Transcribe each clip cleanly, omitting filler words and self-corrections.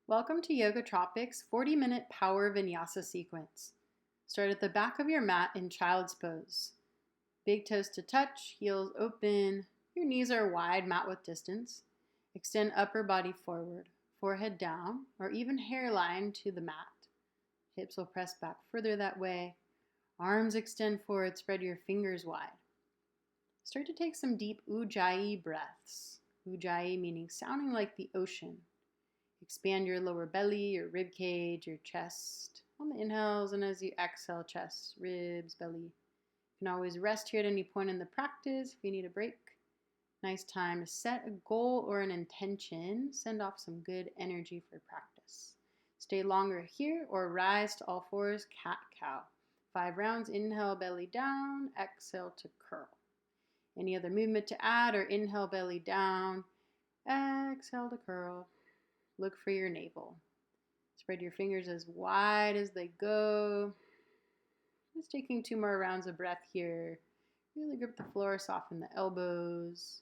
Welcome to Yoga Tropics 40-minute power vinyasa sequence. Start at the back of your mat in child's pose. Big toes to touch, heels open, your knees are wide, mat width distance. Extend upper body forward, forehead down, or even hairline to the mat. Hips will press back further that way. Arms extend forward, spread your fingers wide. Start to take some deep ujjayi breaths. Ujjayi meaning sounding like the ocean. Expand your lower belly, your rib cage, your chest on the inhales, and as you exhale, chest, ribs, belly. You can always rest here at any point in the practice if you need a break. Nice time to set a goal or an intention. Send off some good energy for practice. Stay longer here or rise to all fours, cat-cow. 5 rounds, inhale, belly down, exhale to curl. Any other movement to add or inhale, belly down, exhale to curl. Look for your navel. Spread your fingers as wide as they go. Just taking 2 more rounds of breath here. Really grip the floor, soften the elbows.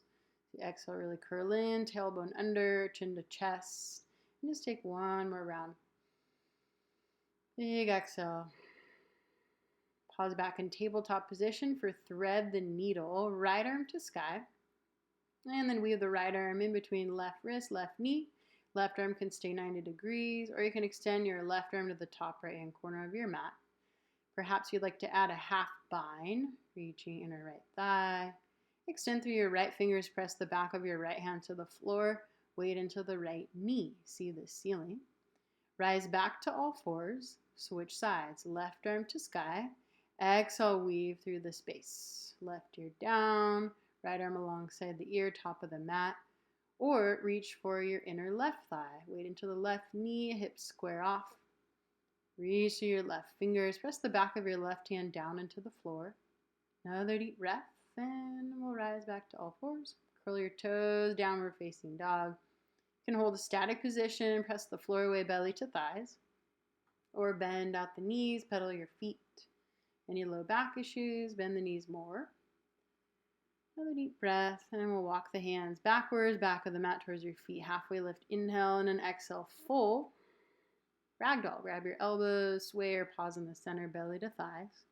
The exhale, really curl in, tailbone under, chin to chest. And just take 1 more round. Big exhale. Pause back in tabletop position for thread the needle, right arm to sky. And then weave the right arm in between left wrist, left knee. Left arm can stay 90 degrees, or you can extend your left arm to the top right-hand corner of your mat. Perhaps you'd like to add a half bind, reaching inner right thigh. Extend through your right fingers, press the back of your right hand to the floor, weight into the right knee. See the ceiling. Rise back to all fours, switch sides, left arm to sky. Exhale, weave through the space. Left ear down, right arm alongside the ear, top of the mat. Or reach for your inner left thigh. Weight into the left knee, hips square off. Reach to your left fingers. Press the back of your left hand down into the floor. Another deep breath, and we'll rise back to all fours. Curl your toes, downward facing dog. You can hold a static position, press the floor away, belly to thighs. Or bend out the knees, pedal your feet. Any low back issues, bend the knees more. Another deep breath, and then we'll walk the hands backwards, back of the mat towards your feet. Halfway lift, inhale, and then exhale, full. Ragdoll, grab your elbows, sway or pause in the center, belly to thighs.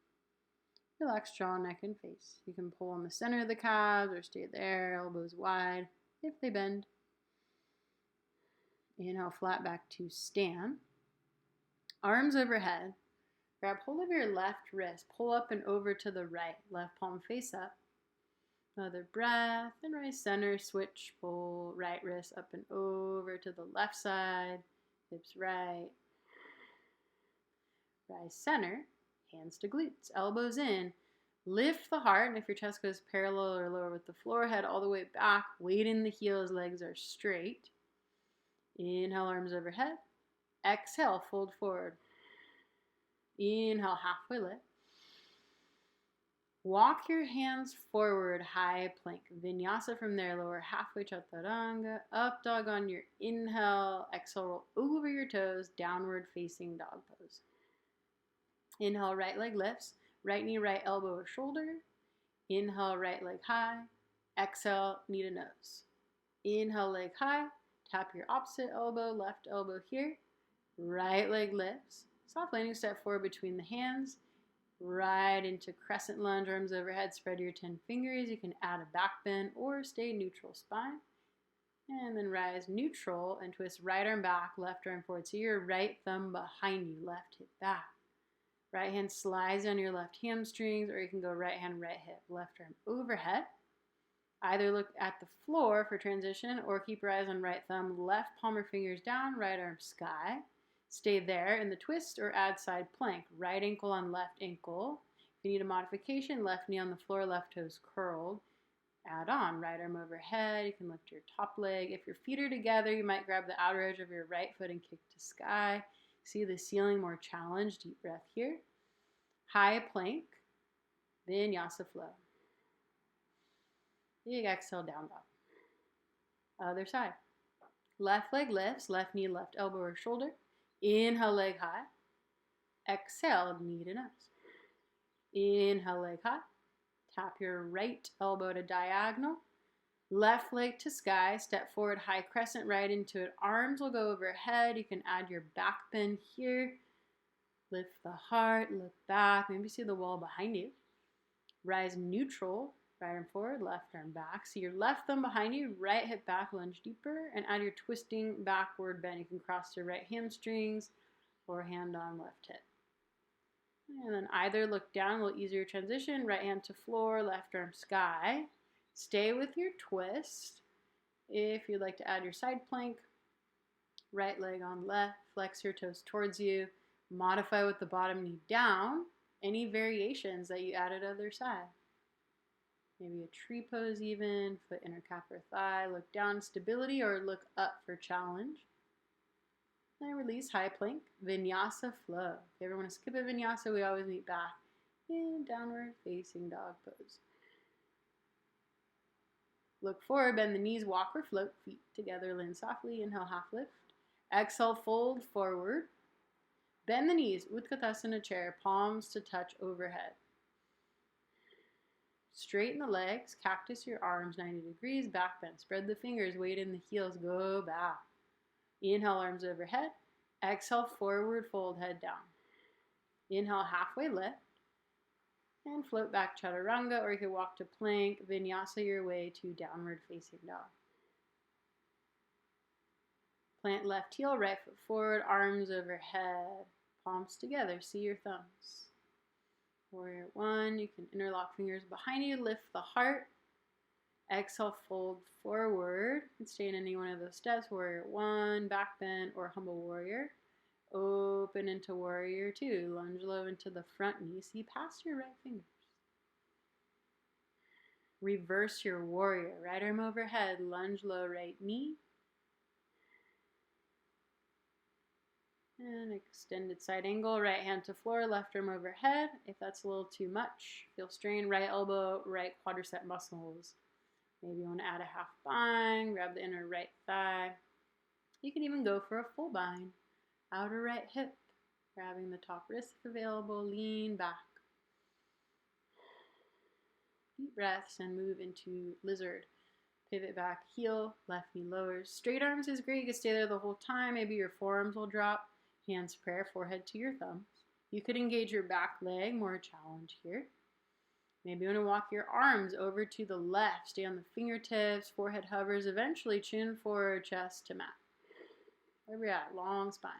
Relax jaw, neck, and face. You can pull on the center of the calves or stay there, elbows wide if they bend. Inhale, flat back to stand. Arms overhead. Grab hold of your left wrist, pull up and over to the right, left palm face up. Another breath, and rise center, switch, pull right wrist up and over to the left side, hips right. Rise center, hands to glutes, elbows in. Lift the heart, and if your chest goes parallel or lower with the floor, head all the way back, weight in the heels, legs are straight. Inhale, arms overhead. Exhale, fold forward. Inhale, halfway lift. Walk your hands forward, high plank. Vinyasa from there, lower halfway, chaturanga. Up dog on your inhale. Exhale, roll over your toes, downward facing dog pose. Inhale, right leg lifts. Right knee, right elbow or shoulder. Inhale, right leg high. Exhale, knee to nose. Inhale, leg high. Tap your opposite elbow, left elbow here. Right leg lifts. Soft landing step forward between the hands. Right into crescent lunge, arms overhead, spread your 10 fingers. You can add a back bend or stay neutral spine. And then rise neutral and twist right arm back, left arm forward. So your right thumb behind you, left hip back. Right hand slides on your left hamstrings, or you can go right hand, right hip, left arm overhead. Either look at the floor for transition or keep your eyes on right thumb, left palm or fingers down, right arm sky. Stay there in the twist or add side plank. Right ankle on left ankle. If you need a modification, left knee on the floor, left toes curled. Add on, right arm overhead. You can lift your top leg. If your feet are together, you might grab the outer edge of your right foot and kick to sky. See the ceiling, more challenge. Deep breath here. High plank. Vinyasa flow. Big exhale, down dog. Other side. Left leg lifts, left knee, left elbow or shoulder. Inhale, leg high. Exhale, knee to nose. Inhale, leg high. Tap your right elbow to diagonal. Left leg to sky, step forward, high crescent right into it. Arms will go overhead. You can add your back bend here. Lift the heart, look back. Maybe see the wall behind you. Rise neutral, right arm forward, left arm back. See your left thumb behind you, right hip back, lunge deeper, and add your twisting backward bend. You can cross your right hamstrings or hand on left hip. And then either look down, a little easier transition. Right hand to floor, left arm sky. Stay with your twist. If you'd like to add your side plank, right leg on left, flex your toes towards you. Modify with the bottom knee down. Any variations that you added other side. Maybe a tree pose even, foot inner calf or thigh. Look down, stability, or look up for challenge. Then release, high plank, vinyasa flow. If you ever want to skip a vinyasa, we always meet back in downward facing dog pose. Look forward, bend the knees, walk or float, feet together, land softly, inhale, half lift. Exhale, fold forward. Bend the knees, Utkatasana chair, palms to touch overhead. Straighten the legs, cactus your arms 90 degrees, back bend. Spread the fingers, weight in the heels, go back. Inhale, arms overhead. Exhale, forward fold, head down. Inhale, halfway lift. And float back, chaturanga, or you can walk to plank, vinyasa your way to downward facing dog. Plant left heel, right foot forward, arms overhead, palms together, see your thumbs. Warrior one, you can interlock fingers behind you, lift the heart. Exhale, fold forward, and stay in any one of those steps. Warrior one, back bend, or humble warrior. Open into warrior two, lunge low into the front knee, see past your right fingers. Reverse your warrior, right arm overhead, lunge low, right knee. And extended side angle, right hand to floor, left arm overhead. If that's a little too much, feel strain, right elbow, right quadricep muscles. Maybe you want to add a half bind, grab the inner right thigh. You can even go for a full bind. Outer right hip, grabbing the top wrist if available, lean back. Deep breaths and move into lizard. Pivot back, heel, left knee lowers. Straight arms is great, you can stay there the whole time. Maybe your forearms will drop. Hands prayer, forehead to your thumbs. You could engage your back leg, more challenge here. Maybe you want to walk your arms over to the left. Stay on the fingertips, forehead hovers, eventually chin forward, chest to mat. Wherever you're at, long spine.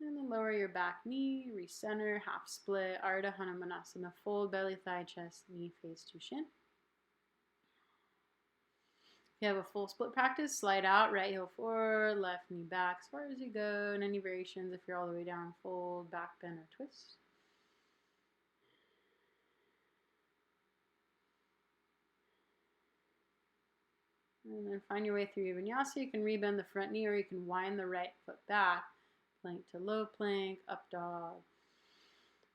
And then lower your back knee, recenter, half split, Ardha Hanumanasana, fold, belly, thigh, chest, knee, face to shin. If you have a full split practice, slide out, right heel forward, left knee back as far as you go, and any variations if you're all the way down, fold, back bend, or twist. And then find your way through your vinyasa. You can rebend the front knee or you can wind the right foot back. Plank to low plank, up dog.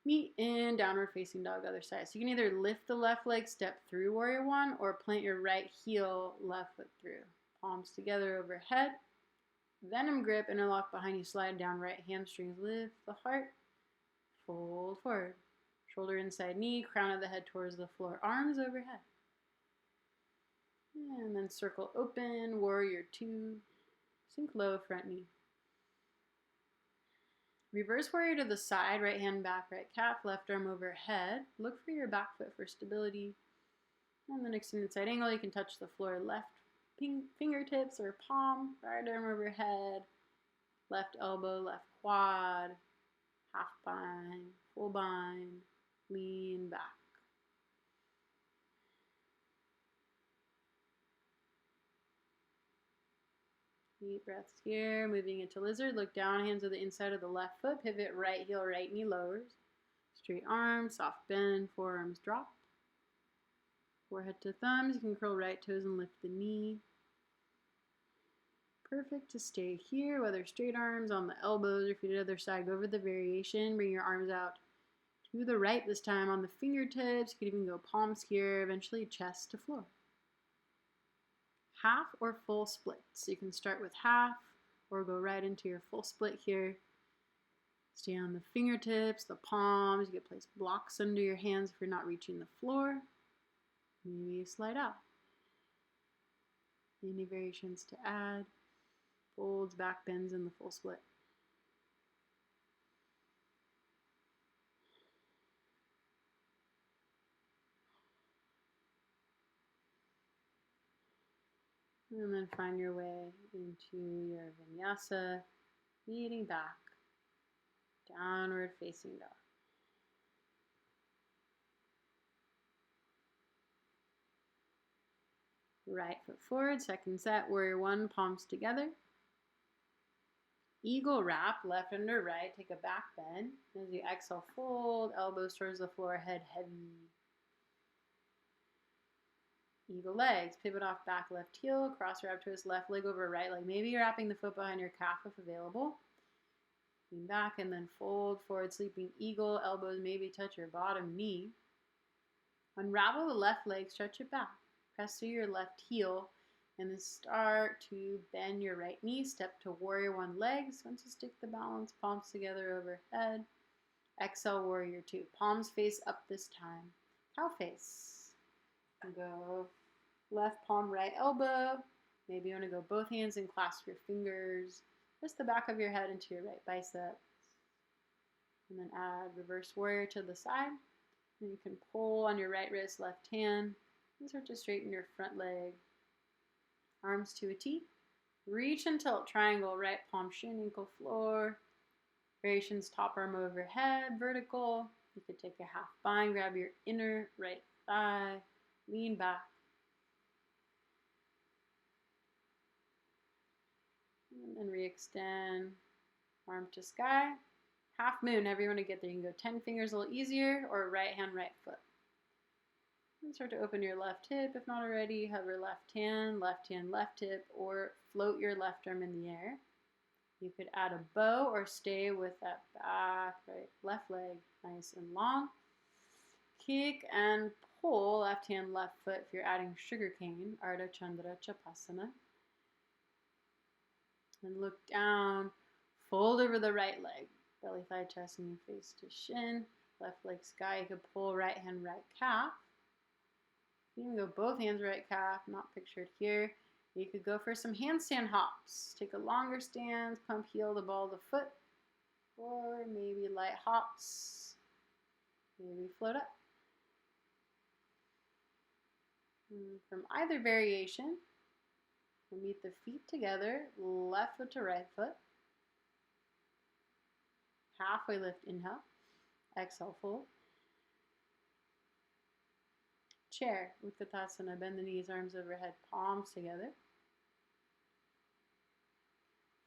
Meet in downward facing dog, other side. So you can either lift the left leg, step through warrior one, or plant your right heel, left foot through. Palms together overhead. Venom grip, interlock behind you, slide down right hamstrings, lift the heart. Fold forward. Shoulder inside knee, crown of the head towards the floor, arms overhead. And then circle open, warrior two, sink low, front knee. Reverse warrior to the side, right hand back, right calf, left arm overhead. Look for your back foot for stability. And then extended side angle, you can touch the floor, left fingertips or palm, right arm overhead, left elbow, left quad, half bind, full bind, lean back. Deep breaths here, moving into lizard. Look down, hands to the inside of the left foot. Pivot right heel, right knee lowers. Straight arms, soft bend, forearms drop. Forehead to thumbs, you can curl right toes and lift the knee. Perfect to stay here, whether straight arms on the elbows or feet to the other side. Go over the variation, bring your arms out to the right this time on the fingertips. You can even go palms here, eventually chest to floor. Half or full splits. So you can start with half or go right into your full split here. Stay on the fingertips, the palms. You can place blocks under your hands if you're not reaching the floor. Maybe you slide out. Any variations to add? Folds, back bends, and the full split. And then find your way into your vinyasa, leading back, downward facing dog. Right foot forward, second set, warrior one, palms together. Eagle wrap, left under right, take a back bend. As you exhale, fold, elbows towards the floor, head heavy. Eagle legs, pivot off back left heel, cross wrap twist, left leg over right leg. Maybe you're wrapping the foot behind your calf if available. Lean back and then fold forward, sleeping eagle, elbows maybe touch your bottom knee. Unravel the left leg, stretch it back. Press through your left heel and then start to bend your right knee. Step to warrior one legs. Once you stick the balance, palms together overhead. Exhale, warrior two. Palms face up this time. Cow face. Go left palm, right elbow. Maybe you want to go both hands and clasp your fingers. Press the back of your head into your right bicep. And then add reverse warrior to the side. And you can pull on your right wrist, left hand, and start to straighten your front leg. Arms to a T. Reach and tilt, triangle, right palm, shin, ankle, floor. Variations, top arm overhead, vertical. You could take a half bind, grab your inner right thigh, lean back. And then re-extend, arm to sky. Half moon, however you want to get there. You can go 10 fingers a little easier, or right hand, right foot. And start to open your left hip. If not already, hover left hand, left hip, or float your left arm in the air. You could add a bow or stay with that back, right, left leg, nice and long. Kick and pull, left hand, left foot. If you're adding sugar cane, Ardha Chandra Chapasana. And look down, fold over the right leg. Belly, thigh, chest, knee, face to shin. Left leg sky. You could pull right hand, right calf. You can go both hands, right calf, not pictured here. You could go for some handstand hops. Take a longer stance, pump heel the ball of the foot. Or maybe light hops. Maybe float up. And from either variation, we'll meet the feet together, left foot to right foot. Halfway lift, inhale. Exhale, fold. Chair, Utkatasana, bend the knees, arms overhead, palms together.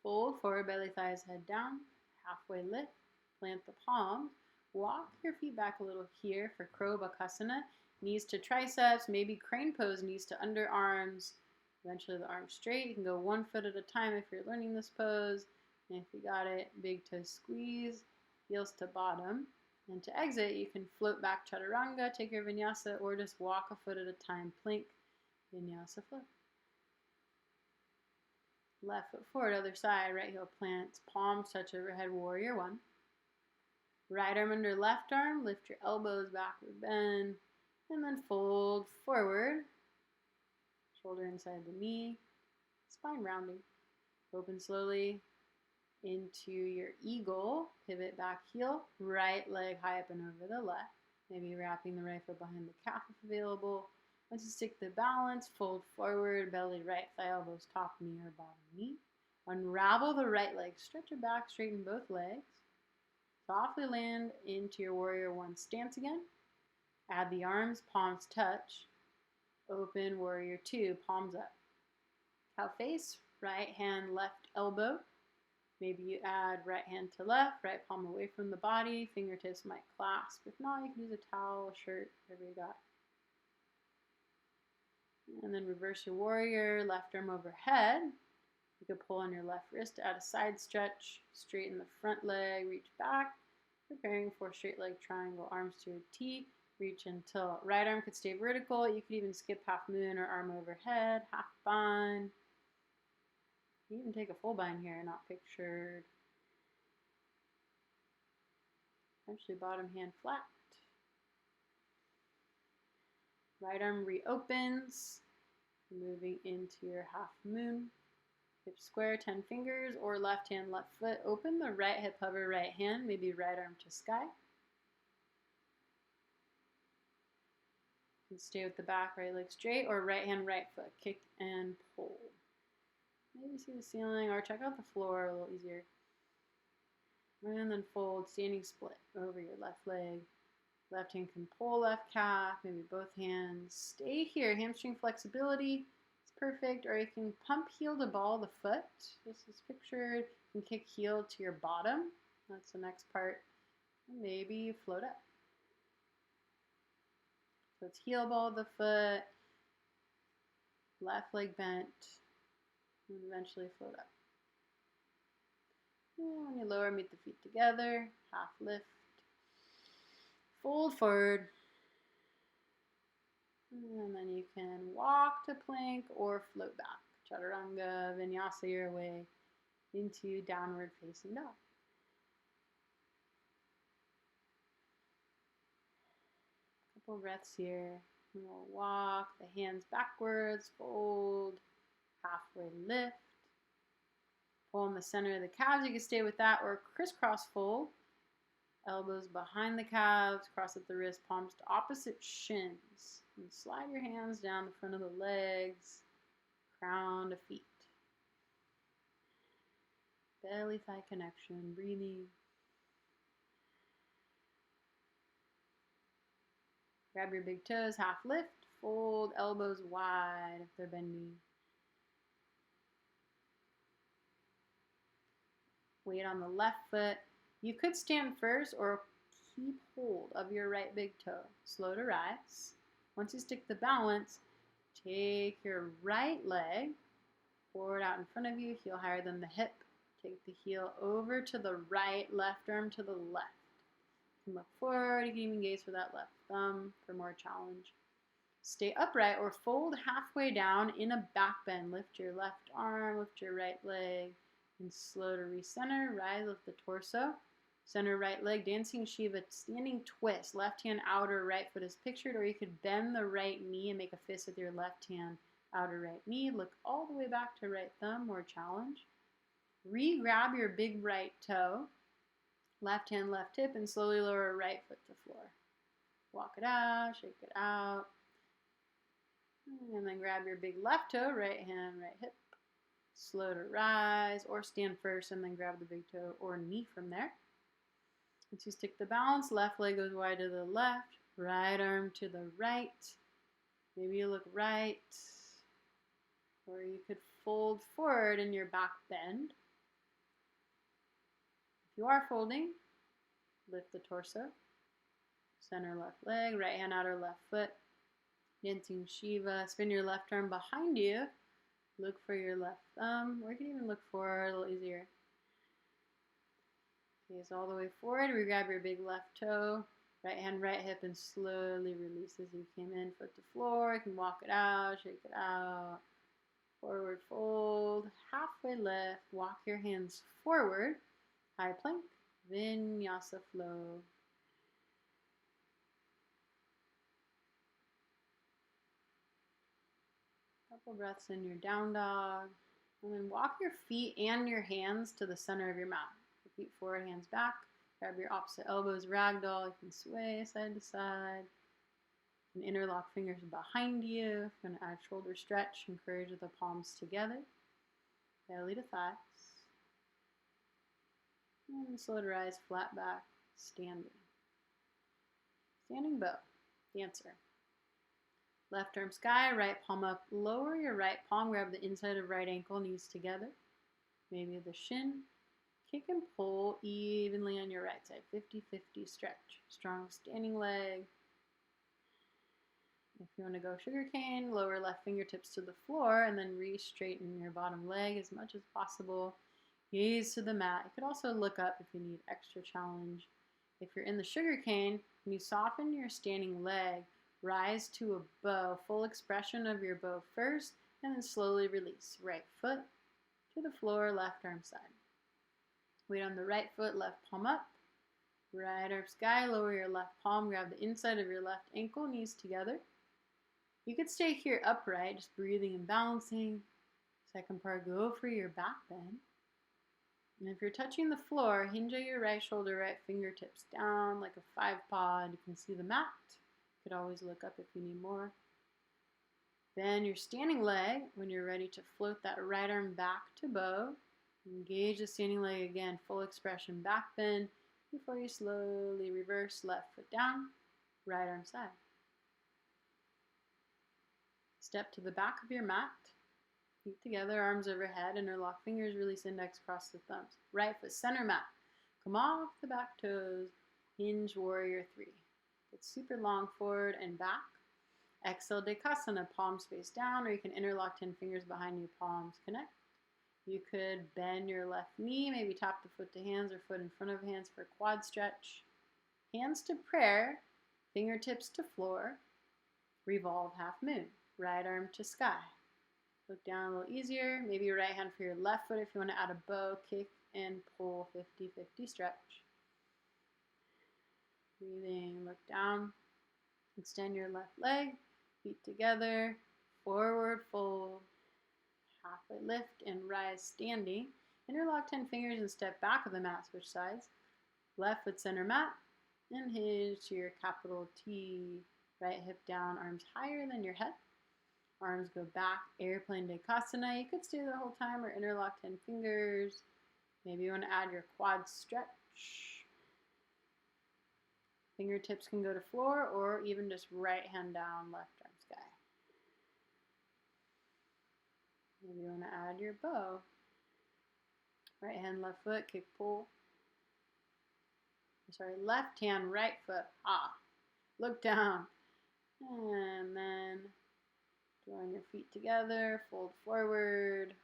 Fold forward, belly, thighs, head down. Halfway lift, plant the palms. Walk your feet back a little here for Crow Bakasana. Knees to triceps, maybe crane pose, knees to underarms. Eventually the arms straight. You can go 1 foot at a time if you're learning this pose. And if you got it, big toe squeeze, heels to bottom. And to exit, you can float back chaturanga, take your vinyasa, or just walk a foot at a time, plank, vinyasa float. Left foot forward, other side, right heel plants, palms touch overhead, warrior one. Right arm under left arm, lift your elbows, backward bend, and then fold forward. Shoulder inside the knee, spine rounding. Open slowly into your eagle, pivot back heel, right leg high up and over the left. Maybe wrapping the right foot behind the calf if available. Once you stick the balance, fold forward, belly right thigh, elbows top knee or bottom knee. Unravel the right leg, stretch it back, straighten both legs. Softly land into your warrior one stance again. Add the arms, palms touch. Open warrior two, palms up. Cow face, right hand, left elbow. Maybe you add right hand to left, right palm away from the body, fingertips might clasp. If not, you can use a towel, a shirt, whatever you got. And then reverse your warrior, left arm overhead. You could pull on your left wrist to add a side stretch, straighten the front leg, reach back, preparing for straight leg triangle, arms to a T, reach until right arm could stay vertical. You could even skip half moon or arm overhead, half bind. You can take a full bind here, not pictured. Eventually bottom hand flat. Right arm reopens. Moving into your half moon. Hip square, 10 fingers, or left hand, left foot. Open the right hip, hover right hand, maybe right arm to sky. And stay with the back, right leg straight, or right hand, right foot. Kick and pull. Maybe see the ceiling, or check out the floor, a little easier. And then fold, standing split over your left leg. Left hand can pull left calf, maybe both hands. Stay here, hamstring flexibility. Perfect, or you can pump heel to ball the foot. This is pictured. You can kick heel to your bottom. That's the next part. And maybe you float up. So it's heel ball the foot, left leg bent, and eventually float up. And when you lower, meet the feet together, half lift, fold forward. And then you can walk to plank or float back. Chaturanga, Vinyasa your way into downward facing dog. Couple breaths here. And we'll walk the hands backwards, fold, halfway lift. Pull in the center of the calves. You can stay with that or crisscross fold. Elbows behind the calves, cross at the wrist, palms to opposite shins. And slide your hands down the front of the legs, crown to feet. Belly thigh connection, breathing. Grab your big toes, half lift, fold, elbows wide if they're bending. Weight on the left foot. You could stand first or keep hold of your right big toe. Slow to rise. Once you stick the balance, take your right leg forward out in front of you, heel higher than the hip. Take the heel over to the right, left arm to the left. You can look forward, you can even gaze for that left thumb for more challenge. Stay upright or fold halfway down in a back bend. Lift your left arm, lift your right leg, and slow to recenter. Rise with the torso. Center right leg, dancing Shiva, standing twist. Left hand outer, right foot is pictured, or you could bend the right knee and make a fist with your left hand, outer right knee. Look all the way back to right thumb, more challenge. Re-grab your big right toe, left hand, left hip, and slowly lower right foot to floor. Walk it out, shake it out. And then grab your big left toe, right hand, right hip. Slow to rise, or stand first and then grab the big toe or knee from there. Once you stick the balance, left leg goes wide to the left, right arm to the right. Maybe you look right, or you could fold forward in your back bend. If you are folding, lift the torso, center left leg, right hand outer left foot, dancing Shiva. Spin your left arm behind you, look for your left thumb, or you can even look forward, a little easier. Gaze all the way forward. We grab your big left toe, right hand, right hip, and slowly release as you came in. Foot to floor. You can walk it out, shake it out. Forward fold, halfway lift. Walk your hands forward. High plank, Vinyasa flow. Couple breaths in your down dog. And then walk your feet and your hands to the center of your mat. Feet forward, hands back. Grab your opposite elbows, ragdoll. You can sway side to side. You can interlock fingers behind you. If you're going to add shoulder stretch, encourage the palms together. Belly to thighs. And slow to rise, flat back, standing. Standing bow, dancer. Left arm sky, right palm up. Lower your right palm, grab the inside of right ankle, knees together. Maybe the shin. Kick and pull evenly on your right side. 50-50 stretch. Strong standing leg. If you want to go sugar cane, lower left fingertips to the floor and then re-straighten your bottom leg as much as possible. Gaze to the mat. You could also look up if you need extra challenge. If you're in the sugar cane, when you soften your standing leg, rise to a bow. Full expression of your bow first and then slowly release. Right foot to the floor, left arm side. Weight on the right foot, left palm up. Right arm sky, lower your left palm, grab the inside of your left ankle, knees together. You could stay here upright, just breathing and balancing. Second part, go for your back bend. And if you're touching the floor, hinge at your right shoulder, right fingertips down like a 5-pod. You can see the mat. You could always look up if you need more. Bend your standing leg when you're ready to float that right arm back to bow. Engage the standing leg again, full expression back bend before you slowly reverse left foot down, right arm side. Step to the back of your mat. Feet together, arms overhead, interlock fingers, release index, cross the thumbs. Right foot center mat. Come off the back toes, hinge warrior 3. Get super long forward and back. Exhale, Dekasana, palms face down, or you can interlock 10 fingers behind you, palms connect. You could bend your left knee, maybe tap the foot to hands or foot in front of hands for quad stretch. Hands to prayer, fingertips to floor, revolve half moon, right arm to sky. Look down a little easier, maybe your right hand for your left foot if you want to add a bow, kick and pull, 50-50 stretch. Breathing, look down, extend your left leg, feet together, forward fold, halfway lift and rise standing. Interlock 10 fingers and step back of the mat, switch sides. Left foot center mat and hinge to your capital T. Right hip down, arms higher than your head. Arms go back, airplane Dekasana. You could stay the whole time or interlock 10 fingers. Maybe you want to add your quad stretch. Fingertips can go to floor or even just right hand down, left arm sky. Maybe you want to add your bow. Right hand, left foot, kick, pull. Sorry, left hand, right foot, look down. And then join your feet together, fold forward,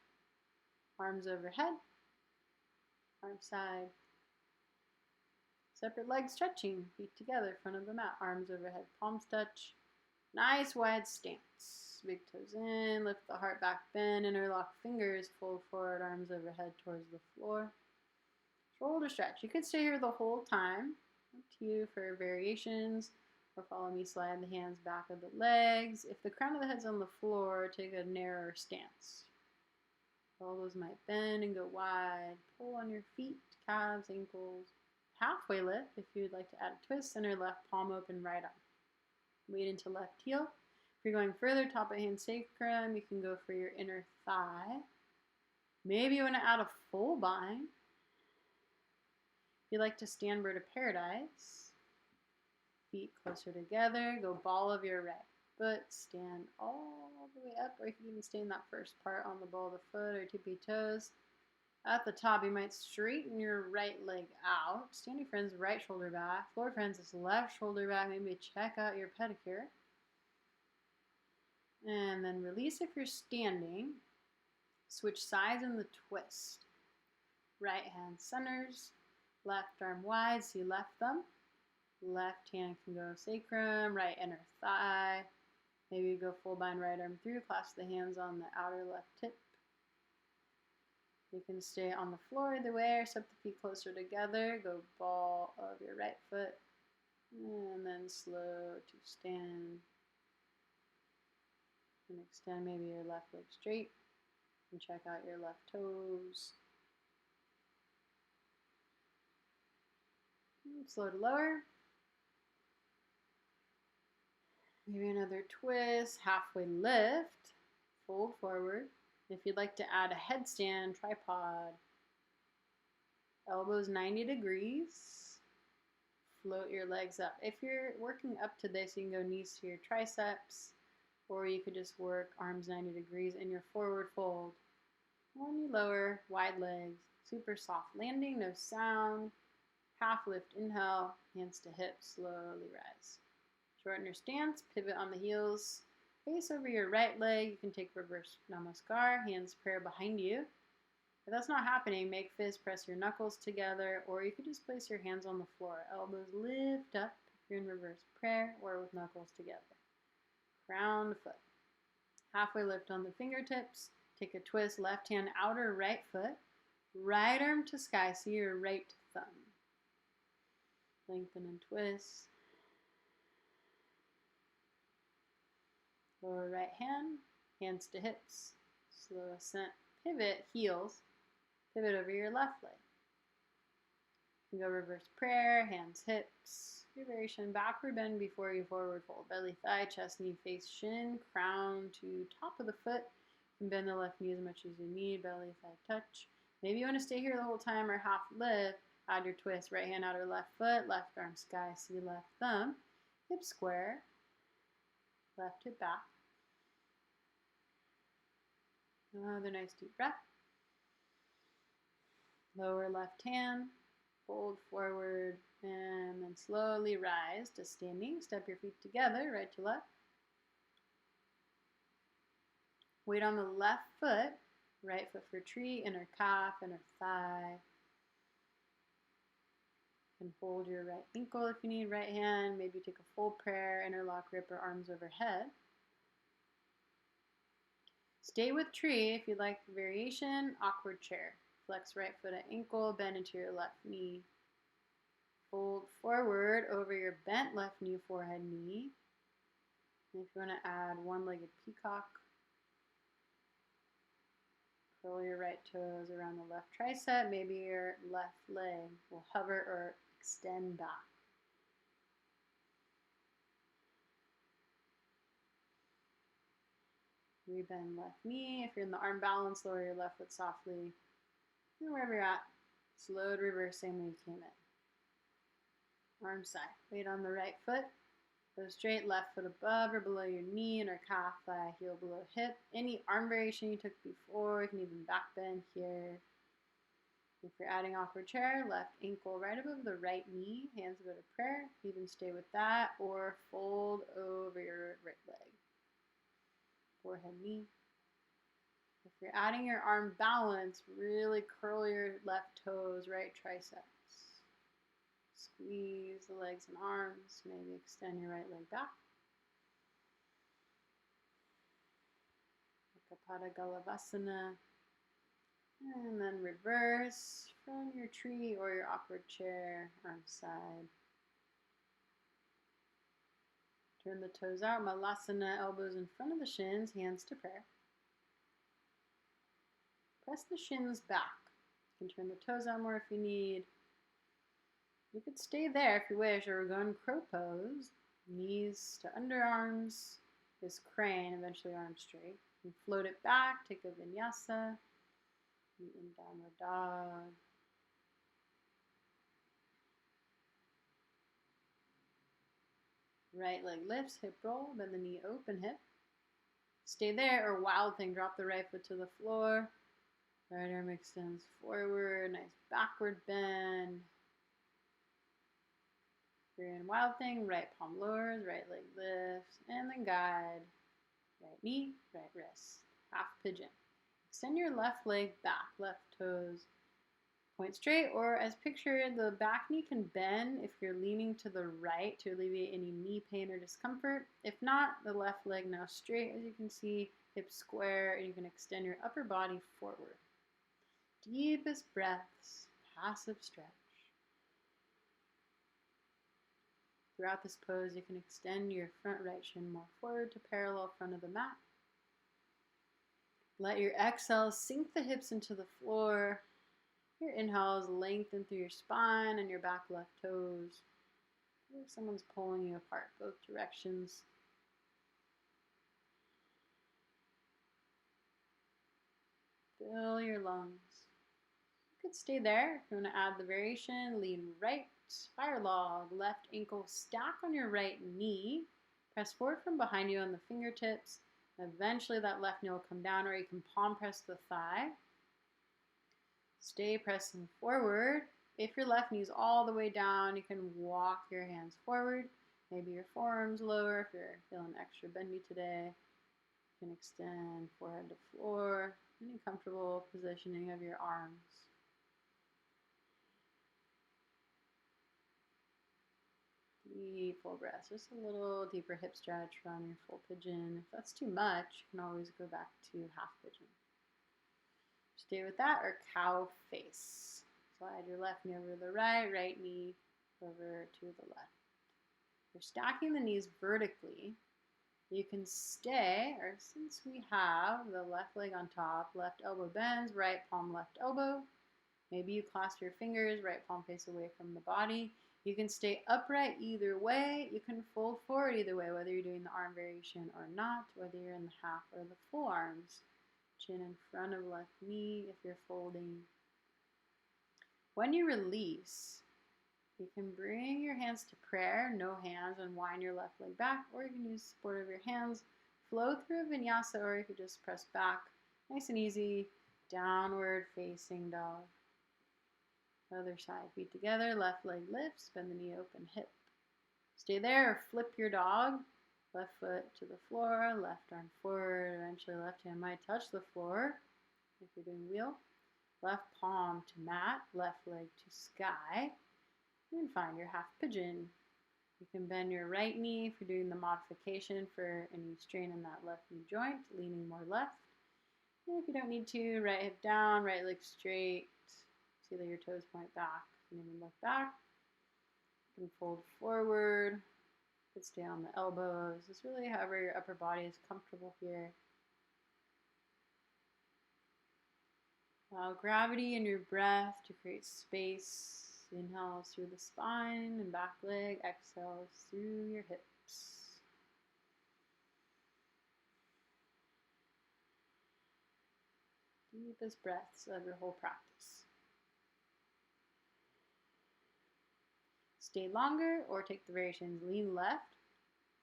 arms overhead, arm side. Separate leg stretching, feet together, front of the mat, arms overhead, palms touch. Nice wide stance. Big toes in, lift the heart back, bend, interlock fingers, fold forward, arms overhead towards the floor. Shoulder stretch. You could stay here the whole time. Up to you for variations. Or follow me, slide the hands back of the legs. If the crown of the head's on the floor, take a narrower stance. Elbows might bend and go wide. Pull on your feet, calves, ankles. Halfway lift if you'd like to add a twist. Center left palm open, right arm. Weight into left heel. If you're going further, top of hand sacrum, you can go for your inner thigh. Maybe you want to add a full bind. If you like to stand bird of paradise, feet closer together, go ball of your right foot, stand all the way up, or you can even stay in that first part on the ball of the foot or tippy toes. At the top, you might straighten your right leg out. Standing friends, right shoulder back. Floor friends is left shoulder back. Maybe check out your pedicure. And then release if you're standing. Switch sides in the twist. Right hand centers. Left arm wide, see left thumb. Left hand can go sacrum, right inner thigh. Maybe you go full bind right arm through, clasp the hands on the outer left tip. You can stay on the floor either way or step the feet closer together. Go ball of your right foot and then slow to stand. And extend maybe your left leg straight and check out your left toes. And slow to lower. Maybe another twist, halfway lift, fold forward. If you'd like to add a headstand, tripod, elbows 90 degrees, float your legs up. If you're working up to this, you can go knees to your triceps, or you could just work arms 90 degrees in your forward fold. When you lower, wide legs, super soft landing, no sound, half lift, inhale, hands to hips, slowly rise. Shorten your stance, pivot on the heels, face over your right leg. You can take reverse namaskar, hands prayer behind you. If that's not happening, make fist, press your knuckles together, or you could just place your hands on the floor. Elbows lift up if you're in reverse prayer or with knuckles together. Crown to foot. Halfway lift on the fingertips. Take a twist, left hand outer right foot. Right arm to sky, see your right thumb. Lengthen and twist. Lower right hand, hands to hips. Slow ascent, pivot, heels. Pivot over your left leg. You can go reverse prayer, hands, hips. Your variation, backward bend before you forward fold. Belly, thigh, chest, knee, face, shin, crown to top of the foot. You can bend the left knee as much as you need. Belly, thigh, touch. Maybe you want to stay here the whole time or half lift. Add your twist. Right hand outer left foot. Left arm sky, see left thumb. Hip square. Left hip back. Another nice deep breath. Lower left hand. Fold forward and then slowly rise to standing. Step your feet together, right to left. Weight on the left foot, right foot for tree, inner calf, inner thigh. You can hold your right ankle if you need, right hand. Maybe take a full prayer, interlock grip or arms overhead. Stay with tree if you'd like variation, awkward chair. Flex right foot at ankle, bend into your left knee. Fold forward over your bent left knee, forehead, knee. And if you want to add one-legged peacock, curl your right toes around the left tricep. Maybe your left leg will hover or extend back. Rebend left knee. If you're in the arm balance, lower your left foot softly. And wherever you're at, slowed reverse, same way you came in. Arm side. Weight on the right foot. Go straight, left foot above or below your knee, inner calf, thigh, heel below hip. Any arm variation you took before, you can even back bend here. If you're adding awkward chair, left ankle right above the right knee, hands go to prayer. Even stay with that or fold over your right leg. Forehead, knee. If you're adding your arm balance, really curl your left toes, right triceps. Squeeze the legs and arms. Maybe extend your right leg back. Kapada Galavasana. And then reverse from your tree or your awkward chair, arm side. Turn the toes out, Malasana, elbows in front of the shins, hands to prayer. Press the shins back. You can turn the toes out more if you need. You could stay there if you wish, or we're going crow pose. Knees to underarms, this crane, eventually arms straight. You float it back, take a vinyasa. In downward dog. Right leg lifts, hip roll, bend the knee, open hip. Stay there or wild thing, drop the right foot to the floor. Right arm extends forward, nice backward bend. You're in wild thing, right palm lowers, right leg lifts, and then guide. Right knee, right wrist, half pigeon. Extend your left leg back, left toes point straight, or as pictured, the back knee can bend if you're leaning to the right to alleviate any knee pain or discomfort. If not, the left leg now straight, as you can see, hips square, and you can extend your upper body forward. Deepest breaths, passive stretch. Throughout this pose, you can extend your front right shin more forward to parallel front of the mat. Let your exhale sink the hips into the floor. Your inhales lengthen through your spine and your back left toes. If someone's pulling you apart both directions. Fill your lungs. You could stay there. If you want to add the variation, lean right, spiral log, left ankle stack on your right knee. Press forward from behind you on the fingertips. Eventually that left knee will come down, or you can palm press the thigh. Stay pressing forward. If your left knee is all the way down, you can walk your hands forward. Maybe your forearms lower if you're feeling extra bendy today. You can extend forehead to floor. Any comfortable positioning of your arms. Deep full breath. Just a little deeper hip stretch from your full pigeon. If that's too much, you can always go back to half pigeon. Stay with that, or cow face. Slide your left knee over to the right, right knee over to the left. You're stacking the knees vertically. You can stay, or since we have the left leg on top, left elbow bends, right palm, left elbow. Maybe you clasp your fingers, right palm face away from the body. You can stay upright either way. You can fold forward either way, whether you're doing the arm variation or not, whether you're in the half or the full arms. Chin in front of left knee if you're folding. When you release, you can bring your hands to prayer, no hands, and wind your left leg back, or you can use support of your hands. Flow through a vinyasa, or you could just press back, nice and easy, downward facing dog. Other side, feet together, left leg lifts, bend the knee open, hip. Stay there, or flip your dog. Left foot to the floor, left arm forward, eventually left hand might touch the floor if you're doing wheel. Left palm to mat, left leg to sky. And find your half pigeon. You can bend your right knee if you're doing the modification for any strain in that left knee joint, leaning more left. And if you don't need to, right hip down, right leg straight. See that your toes point back. And then you look back. You can fold forward. You could stay on the elbows. It's really however your upper body is comfortable here. Allow gravity in your breath to create space. Inhale through the spine and back leg. Exhale through your hips. Deepest breaths of your whole practice. Stay longer or take the variations. Lean left,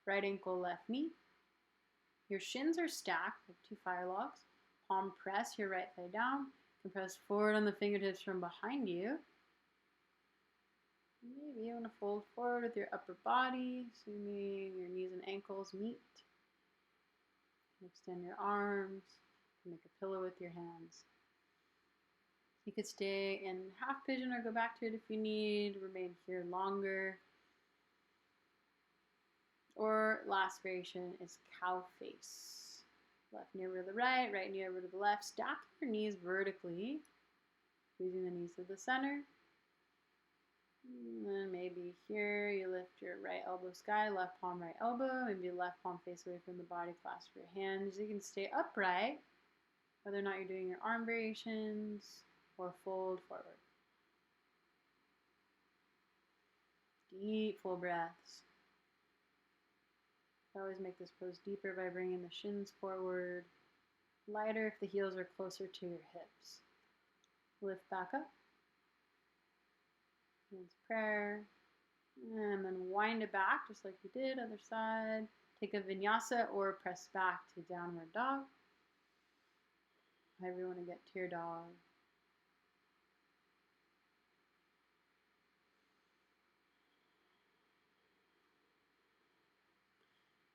right ankle, left knee. Your shins are stacked like two fire logs. Palm press your right thigh down. You can press forward on the fingertips from behind you. Maybe you want to fold forward with your upper body, assuming your knees and ankles meet. Extend your arms. Make a pillow with your hands. You could stay in half pigeon or go back to it if you need. Remain here longer. Or last variation is cow face. Left knee over to the right, right knee over to the left. Stack your knees vertically, squeezing the knees to the center. And then maybe here you lift your right elbow sky, left palm, right elbow. Maybe left palm face away from the body, clasp your hands. You can stay upright, whether or not you're doing your arm variations or fold forward. Deep, full breaths. Always make this pose deeper by bringing the shins forward. Lighter if the heels are closer to your hips. Lift back up. Hands prayer. And then wind it back just like you did. Other side. Take a vinyasa or press back to downward dog. However you want to get to your dog.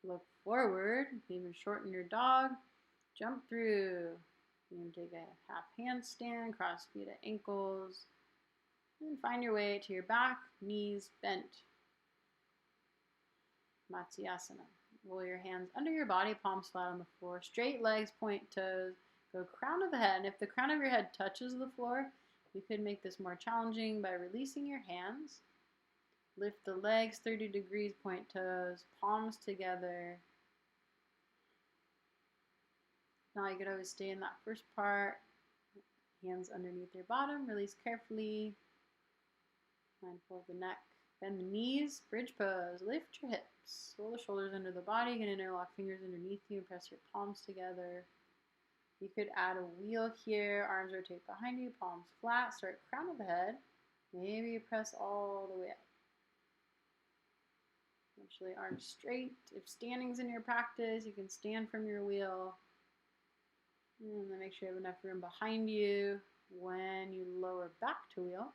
Look forward, even shorten your dog, jump through. You can take a half handstand, cross feet at ankles, and find your way to your back, knees bent. Matsyasana. Roll your hands under your body, palms flat on the floor, straight legs, point toes, go crown of the head. And if the crown of your head touches the floor, you could make this more challenging by releasing your hands. Lift the legs 30 degrees, point toes, palms together. Now you could always stay in that first part. Hands underneath your bottom, release carefully. Mindful of the neck. Bend the knees, bridge pose, lift your hips. Roll the shoulders under the body. You can interlock fingers underneath you and press your palms together. You could add a wheel here, arms rotate behind you, palms flat, start crown of the head. Maybe you press all the way up. Eventually arms straight. If standing's in your practice, you can stand from your wheel. And then make sure you have enough room behind you when you lower back to wheel.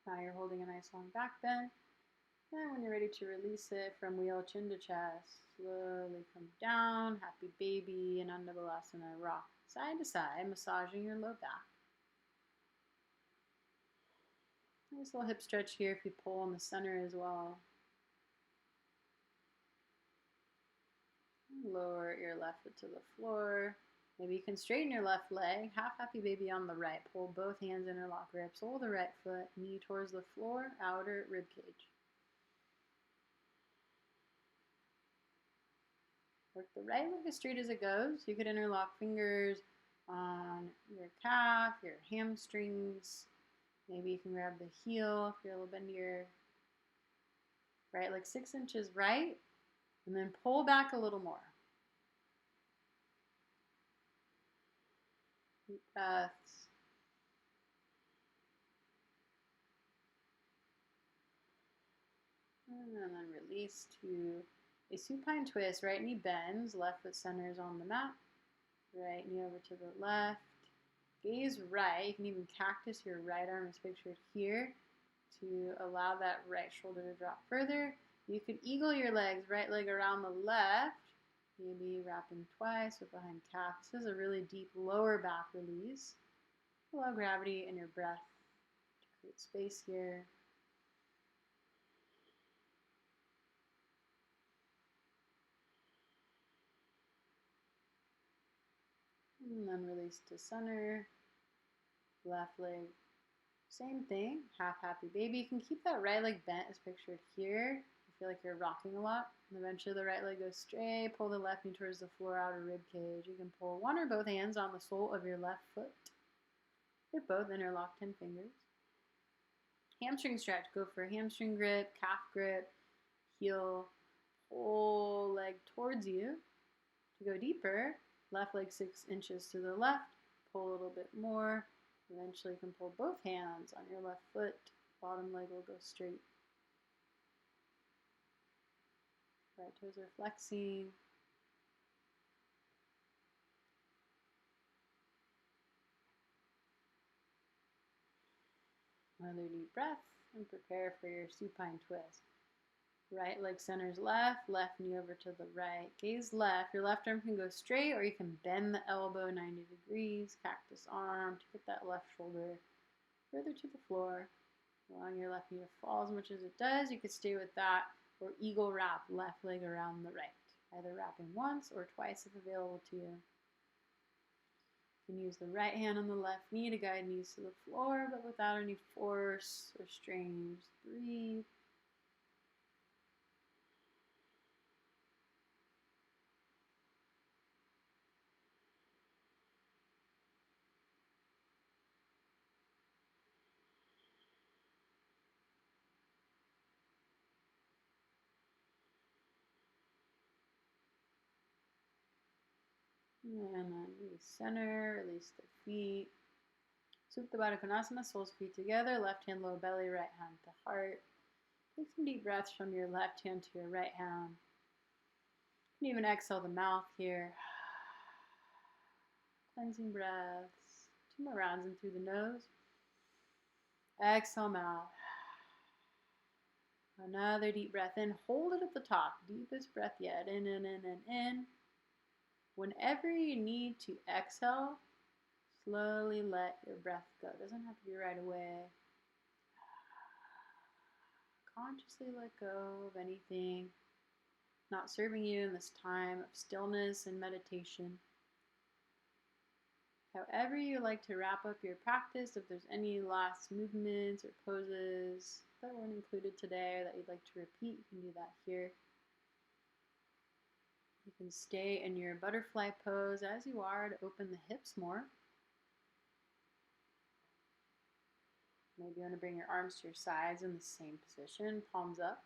Now you're holding a nice long back bend. And when you're ready to release it from wheel, chin to chest, slowly come down, happy baby, and Anda Balasana, rock side to side, massaging your low back. Nice little hip stretch here if you pull on the center as well. Lower your left foot to the floor. Maybe you can straighten your left leg, half happy baby on the right. Pull both hands, interlock grips, hold the right foot, knee towards the floor, outer rib cage. Work the right leg as straight as it goes. You could interlock fingers on your calf, your hamstrings. Maybe you can grab the heel if you're a little bendier. Right, like 6 inches right, and then pull back a little more. Deep breaths. And then release to a supine twist. Right knee bends, left foot centers on the mat. Right knee over to the left. Gaze right. You can even cactus your right arm as pictured here to allow that right shoulder to drop further. You could eagle your legs, right leg around the left, maybe wrapping twice with behind calf. This is a really deep lower back release. Allow gravity in your breath to create space here. And then release to center. Left leg, same thing, half happy baby. You can keep that right leg bent as pictured here. I feel like you're rocking a lot. And eventually the right leg goes straight. Pull the left knee towards the floor, outer rib cage. You can pull one or both hands on the sole of your left foot. If both, interlock 10 fingers. Hamstring stretch. Go for hamstring grip, calf grip, heel, pull leg towards you. To go deeper, left leg 6 inches to the left. Pull a little bit more. Eventually you can pull both hands on your left foot. Bottom leg will go straight. Right toes are flexing. Another deep breath and prepare for your supine twist. Right leg centers left, left knee over to the right. Gaze left. Your left arm can go straight or you can bend the elbow 90 degrees. Cactus arm to get that left shoulder further to the floor. Allowing your left knee to fall as much as it does. You could stay with that or eagle wrap left leg around the right. Either wrapping once or twice if available to you. You can use the right hand on the left knee to guide knees to the floor, but without any force or strain. Just breathe. And then recenter, release the feet. Supta Baddha Konasana, soles feet together, left hand low belly, right hand to heart. Take some deep breaths from your left hand to your right hand. You can even exhale the mouth here. Cleansing breaths. 2 more rounds in through the nose. Exhale mouth. Another deep breath in. Hold it at the top. Deepest breath yet. In, in, in, in, in. Whenever you need to exhale, slowly let your breath go. It doesn't have to be right away. Consciously let go of anything not serving you in this time of stillness and meditation. However you like to wrap up your practice, if there's any last movements or poses that weren't included today or that you'd like to repeat, you can do that here. You can stay in your butterfly pose as you are to open the hips more. Maybe you want to bring your arms to your sides in the same position, palms up.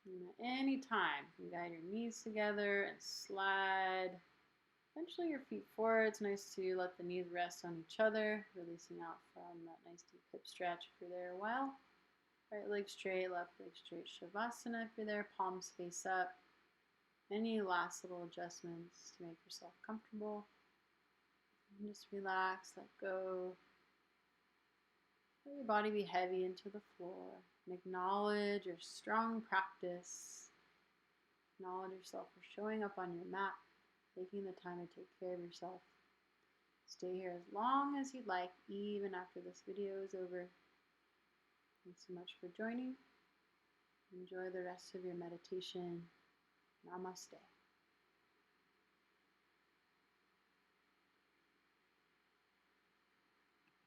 And at any time, you can guide your knees together and slide eventually your feet forward. It's nice to let the knees rest on each other, releasing out from that nice deep hip stretch if you're there a while. Right leg straight, left leg straight, Savasana if you're there, palms face up. Any last little adjustments to make yourself comfortable. And just relax, let go. Let your body be heavy into the floor. And acknowledge your strong practice. Acknowledge yourself for showing up on your mat, taking the time to take care of yourself. Stay here as long as you'd like, even after this video is over. Thanks so much for joining. Enjoy the rest of your meditation. Namaste.